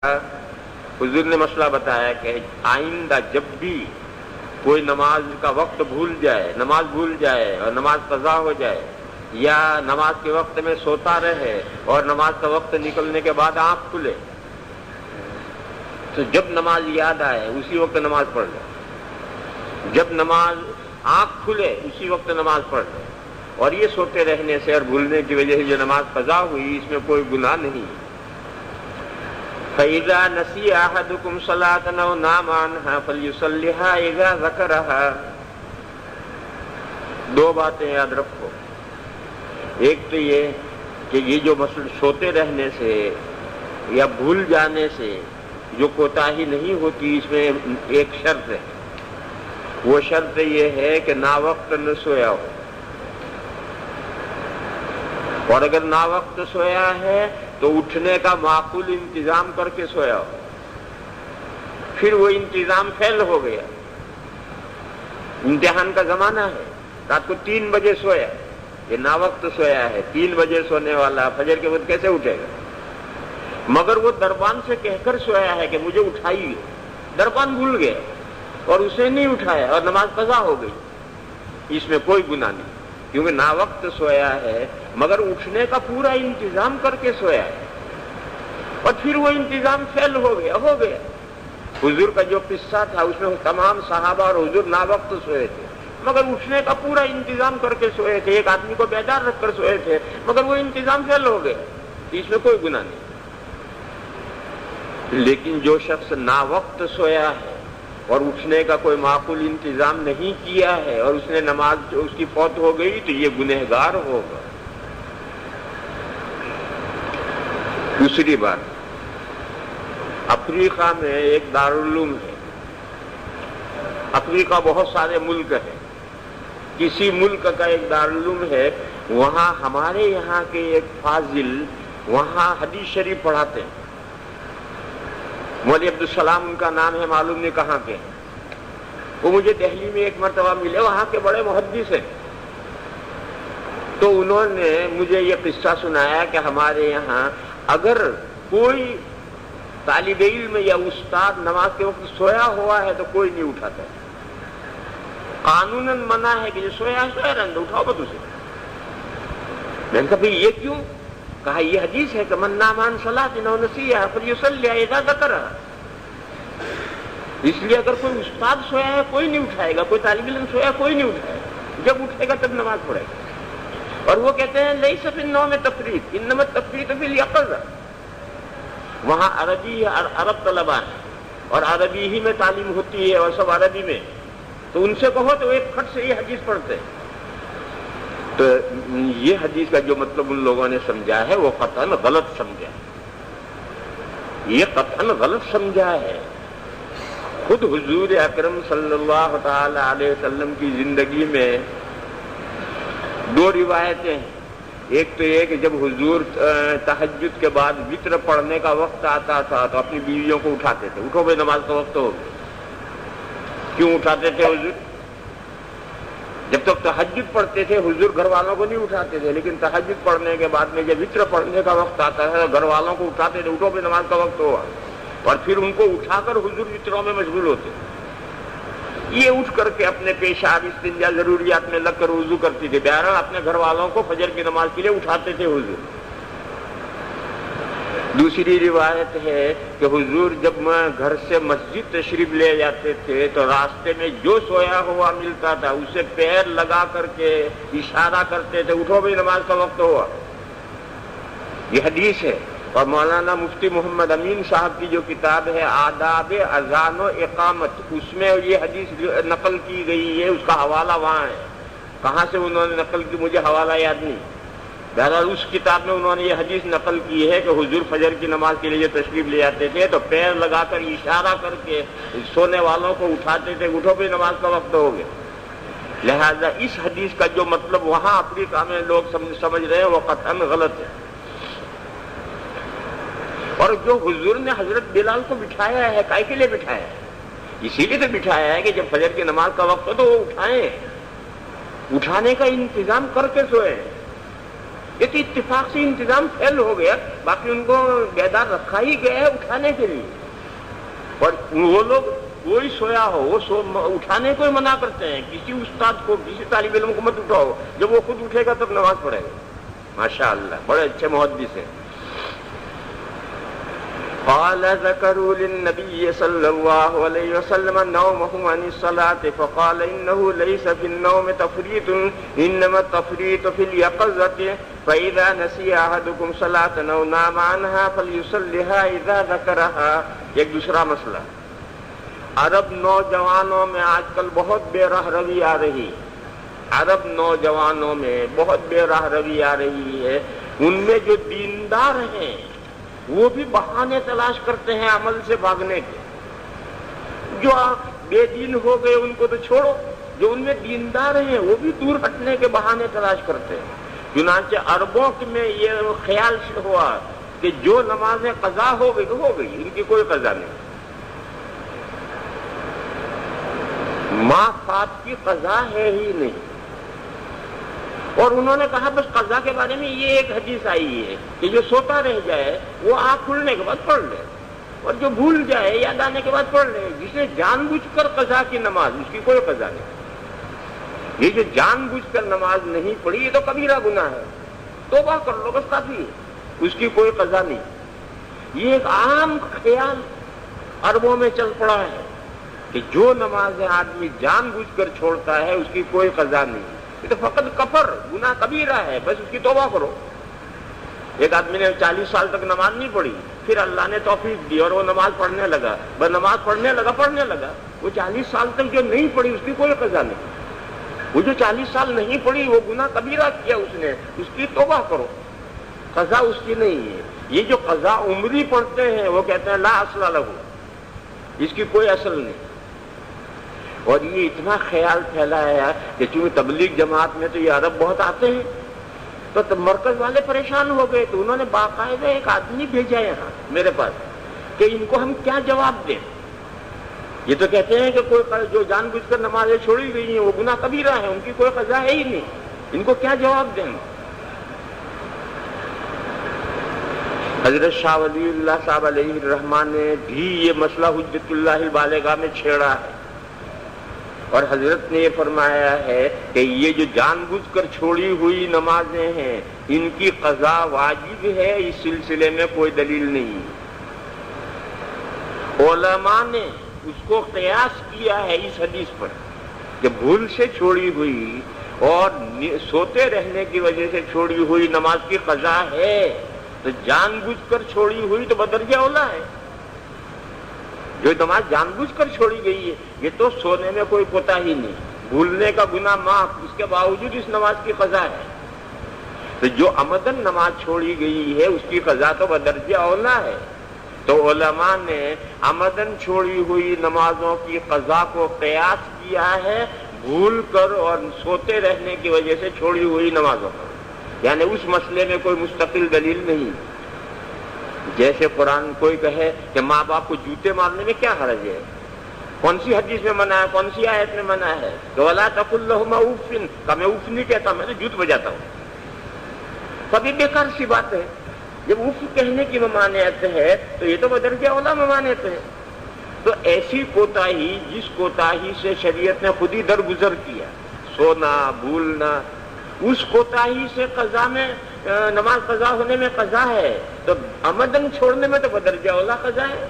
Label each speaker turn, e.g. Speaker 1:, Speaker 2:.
Speaker 1: حضور نے مسئلہ بتایا کہ آئندہ جب بھی کوئی نماز کا وقت بھول جائے اور نماز قضا ہو جائے یا نماز کے وقت میں سوتا رہے اور نماز کا وقت نکلنے کے بعد آنکھ کھلے تو جب نماز یاد آئے اسی وقت نماز پڑھ لے، جب نماز آنکھ کھلے اسی وقت نماز پڑھ لے، اور یہ سوتے رہنے سے اور بھولنے کی وجہ سے جو نماز قضا ہوئی اس میں کوئی گناہ نہیں۔ فَإِذَا نَسِيَ أَحَدُكُمْ صَلَاةً أَوْ نَامَ عَنْهَا فَلْيُصَلِّهَا إِذَا ذَكَرَهَا۔ دو باتیں یاد رکھو، ایک تو یہ کہ یہ جو مسئلہ سوتے رہنے سے یا بھول جانے سے جو کوتاہی نہیں ہوتی اس میں ایک شرط ہے، وہ شرط یہ ہے کہ ناوقت نہ سویا ہو، اور اگر ناوقت سویا ہے تو اٹھنے کا معقول انتظام کر کے سویا ہو، پھر وہ انتظام فیل ہو گیا، امتحان کا زمانہ ہے، رات کو 3 بجے سویا، یہ ناوقت سویا ہے، 3 بجے سونے والا فجر کے وقت کیسے اٹھے گا؟ مگر وہ دربان سے کہہ کر سویا ہے کہ مجھے اٹھائیے، دربان بھول گیا اور اسے نہیں اٹھایا اور نماز قضا ہو گئی، اس میں کوئی گناہ نہیں، کیونکہ ناوقت سویا ہے مگر اٹھنے کا پورا انتظام کر کے سویا ہے، اور پھر وہ انتظام فیل ہو گیا۔ حضور کا جو قصہ تھا اس میں تمام صحابہ اور حضور ناوقت سوئے تھے مگر اٹھنے کا پورا انتظام کر کے سوئے تھے، ایک آدمی کو بیدار رکھ کر سوئے تھے مگر وہ انتظام فیل ہو گیا، اس میں کوئی گناہ نہیں۔ لیکن جو شخص ناوقت سویا ہے اور اٹھنے کا کوئی معقول انتظام نہیں کیا ہے اور اس نے نماز اس کی فوت ہو گئی تو یہ گنہگار ہوگا۔ دوسری بات، افریقہ میں ایک دارالعلوم ہے، افریقہ بہت سارے ملک ہیں، کسی ملک کا ایک دارالعلوم ہے، وہاں ہمارے یہاں کے ایک فاضل وہاں حدیث شریف پڑھاتے ہیں، مولوی عبدالسلام ان کا نام ہے، معلوم نہیں کہاں کے، وہ مجھے دہلی میں ایک مرتبہ ملے، وہاں کے بڑے محدث ہیں، تو انہوں نے مجھے یہ قصہ سنایا کہ ہمارے یہاں اگر کوئی طالب علم یا استاد نماز کے وقت سویا ہوا ہے تو کوئی نہیں اٹھاتا، قانوناً منع ہے کہ جو سویا رہنے دو، اٹھاؤ مت اسے۔ میں نے کہا بھئی یہ کیوں؟ کہا یہ حدیث ہے کہ من نام عن صلاۃ او نسیھا فلیصلی اذا ذکرھا، اس لیے اگر کوئی استاد سویا ہے کوئی نہیں اٹھائے گا، کوئی طالب علم سویا کوئی نہیں اٹھائے گا، جب اٹھے گا تب نماز پڑھے گا۔ اور وہ کہتے ہیں لیس فی النوم تفریط انما التفریط فی الیقظہ، وہاں عربی عرب طلباء ہیں اور عربی ہی میں تعلیم ہوتی ہے اور سب عربی میں، تو ان سے کہو تو ایک کھٹ سے یہ حدیث پڑھتے ہیں۔ تو یہ حدیث کا جو مطلب ان لوگوں نے سمجھا ہے وہ قطعاً غلط سمجھا ہے، یہ قطعاً غلط سمجھا ہے۔ خود حضور اکرم صلی اللہ تعالی علیہ وسلم کی زندگی میں 2 روایتیں ہیں، ایک تو یہ کہ جب حضور تہجد کے بعد وتر پڑھنے کا وقت آتا تھا تو اپنی بیویوں کو اٹھاتے تھے، اٹھو بھائی نماز کا وقت ہو گیا۔ کیوں اٹھاتے تھے حضور؟ جب تک تہجد پڑھتے تھے حضور گھر والوں کو نہیں اٹھاتے تھے، لیکن تہجد پڑھنے کے بعد میں جب وتر پڑھنے کا وقت آتا ہے تو گھر والوں کو اٹھاتے تھے، اٹھو بھائی نماز کا وقت ہوا، اور پھر ان کو اٹھا کر حضور وتروں میں مشغول ہوتے۔ یہ اٹھ کر کے اپنے پیشاب استنجا ضروریات میں لگ کر وضو کرتی تھی، بہرحال اپنے گھر والوں کو فجر کی نماز کے لیے اٹھاتے تھے حضور۔ دوسری روایت ہے کہ حضور جب گھر سے مسجد تشریف لے جاتے تھے تو راستے میں جو سویا ہوا ملتا تھا اسے پیر لگا کر کے اشارہ کرتے تھے، اٹھو بھائی نماز کا وقت ہوا۔ یہ حدیث ہے، اور مولانا مفتی محمد امین صاحب کی جو کتاب ہے آداب اذان و اقامت، اس میں یہ حدیث نقل کی گئی ہے، اس کا حوالہ وہاں ہے، کہاں سے انہوں نے نقل کی مجھے حوالہ یاد نہیں، بہرحال اس کتاب میں انہوں نے یہ حدیث نقل کی ہے کہ حضور فجر کی نماز کے لیے تشریف لے آتے تھے تو پیر لگا کر اشارہ کر کے سونے والوں کو اٹھاتے تھے، اٹھو بھی نماز کا وقت ہو گیا۔ لہذا اس حدیث کا جو مطلب وہاں افریقہ میں لوگ سمجھ رہے ہیں وہ قطعاً غلط ہے۔ اور جو حضور نے حضرت بلال کو بٹھایا ہے، کائے کے لیے بٹھایا ہے؟ اسی لیے تو بٹھایا ہے کہ جب فجر کی نماز کا وقت ہو تو وہ اٹھائیں، اٹھانے کا انتظام کر کے سوئے۔ یہ تو اتفاق سے انتظام فیل ہو گیا، باقی ان کو بیدار رکھا ہی گیا ہے اٹھانے کے لیے، اور وہ لوگ کوئی سویا ہو وہ اٹھانے کو ہی منع کرتے ہیں، کسی استاد کو کسی طالب علم کو مت اٹھاؤ، جب وہ خود اٹھے گا تب نماز پڑھے گا۔ ماشاء اللہ بڑے اچھے محدث ہیں۔ قال ذكروا للنبي صلى الله عليه وسلم نومه عن الصلاة فقال إنه ليس في النوم تفريط إنما التفريط في اليقظة فإذا نسي أحدكم صلاة أو نام عنها فليصلها إذا ذكرها۔ ایک دوسرا مسئلہ، عرب نوجوانوں میں آج کل بہت بے راہ روی آ رہی، عرب نوجوانوں میں بہت بے راہ روی آ رہی ہے، ان میں جو دیندار ہیں وہ بھی بہانے تلاش کرتے ہیں عمل سے بھاگنے کے۔ جو بے دین ہو گئے ان کو تو چھوڑو، جو ان میں دیندار ہیں وہ بھی دور ہٹنے کے بہانے تلاش کرتے ہیں۔ چنانچہ عربوں میں یہ خیال ہوا کہ جو نمازیں قضا ہو گئی تو ہو گئی، ان کی کوئی قضا نہیں، ماں باپ کی قضا ہے ہی نہیں۔ اور انہوں نے کہا بس قضا کے بارے میں یہ ایک حدیث آئی ہے کہ جو سوتا رہ جائے وہ آنکھ کھلنے کے بعد پڑھ لے، اور جو بھول جائے یاد آنے کے بعد پڑھ لے۔ جس نے جان بوجھ کر قضا کی نماز، اس کی کوئی قضا نہیں۔ یہ جو جان بوجھ کر نماز نہیں پڑھی یہ تو کبیرہ گناہ ہے، توبہ کر لو بس کافی ہے، اس کی کوئی قضا نہیں۔ یہ ایک عام خیال عربوں میں چل پڑا ہے کہ جو نمازیں آدمی جان بوجھ کر چھوڑتا ہے اس کی کوئی قضا نہیں، یہ تو فقط کفر گناہ کبیرہ ہے، بس اس کی توبہ کرو۔ ایک آدمی نے 40 سال تک نماز نہیں پڑھی، پھر اللہ نے توفیق دی اور وہ نماز پڑھنے لگا، بس نماز پڑھنے لگا، وہ 40 سال تک جو نہیں پڑھی اس کی کوئی قضا نہیں۔ وہ جو 40 سال نہیں پڑھی وہ گناہ کبیرہ کیا اس نے، اس کی توبہ کرو، قضا اس کی نہیں ہے۔ یہ جو قضا عمری پڑھتے ہیں وہ کہتے ہیں لا اصل لہ، اس کی کوئی اصل نہیں۔ اور یہ اتنا خیال پھیلایا کہ چونکہ تبلیغ جماعت میں تو یہ عرب بہت آتے ہیں، تو مرکز والے پریشان ہو گئے، تو انہوں نے باقاعدہ ایک آدمی بھیجا یہاں میرے پاس کہ ان کو ہم کیا جواب دیں۔ یہ تو کہتے ہیں کہ کوئی جو جان بوجھ کر نمازیں چھوڑی گئی ہیں وہ گناہ کبیرہ ہے، ان کی کوئی قضا ہے ہی نہیں، ان کو کیا جواب دیں۔ حضرت شاہ ولی اللہ صاحب علیہ الرحمن نے بھی یہ مسئلہ حجت اللہ البالغہ میں چھیڑا ہے، اور حضرت نے یہ فرمایا ہے کہ یہ جو جان بوجھ کر چھوڑی ہوئی نمازیں ہیں ان کی قضا واجب ہے، اس سلسلے میں کوئی دلیل نہیں۔ علماء نے اس کو قیاس کیا ہے اس حدیث پر کہ بھول سے چھوڑی ہوئی اور سوتے رہنے کی وجہ سے چھوڑی ہوئی نماز کی قضا ہے، تو جان بوجھ کر چھوڑی ہوئی تو بدرجہ اولا ہے۔ جو نماز جان بوجھ کر چھوڑی گئی ہے یہ تو سونے میں کوئی کوتاہی نہیں، بھولنے کا گناہ معاف، اس کے باوجود اس نماز کی قضا ہے۔ تو جو عمدن نماز چھوڑی گئی ہے اس کی قضا تو بدرجہ اولا ہے۔ تو علماء نے عمدن چھوڑی ہوئی نمازوں کی قضا کو قیاس کیا ہے بھول کر اور سوتے رہنے کی وجہ سے چھوڑی ہوئی نمازوں پر، یعنی اس مسئلے میں کوئی مستقل دلیل نہیں۔ جیسے قرآن کوئی کہے کہ ماں باپ کو جوتے مارنے میں کیا حرج ہے، کون سی حدیث میں منع ہے، کون سی آیت میں منع ہے؟ کہ وَلَا تَقُلْ لَهُمَا أُفٍّ، کہ میں اف نہیں کہتا، میں تو جوت بجاتا ہوں۔ کبھی بیکار سی بات ہے، جب اف کہنے کی ممانعت ہے تو یہ تو بدرجہ اولا ممانعت ہے۔ تو ایسی کوتاہی جس کوتاہی سے شریعت نے خود ہی درگزر کیا، سونا بھولنا، اس کوتاہی سے قضا میں نماز قضا ہونے میں قضا ہے، تو عمدن چھوڑنے میں تو بدرجہ اولا قضا ہے۔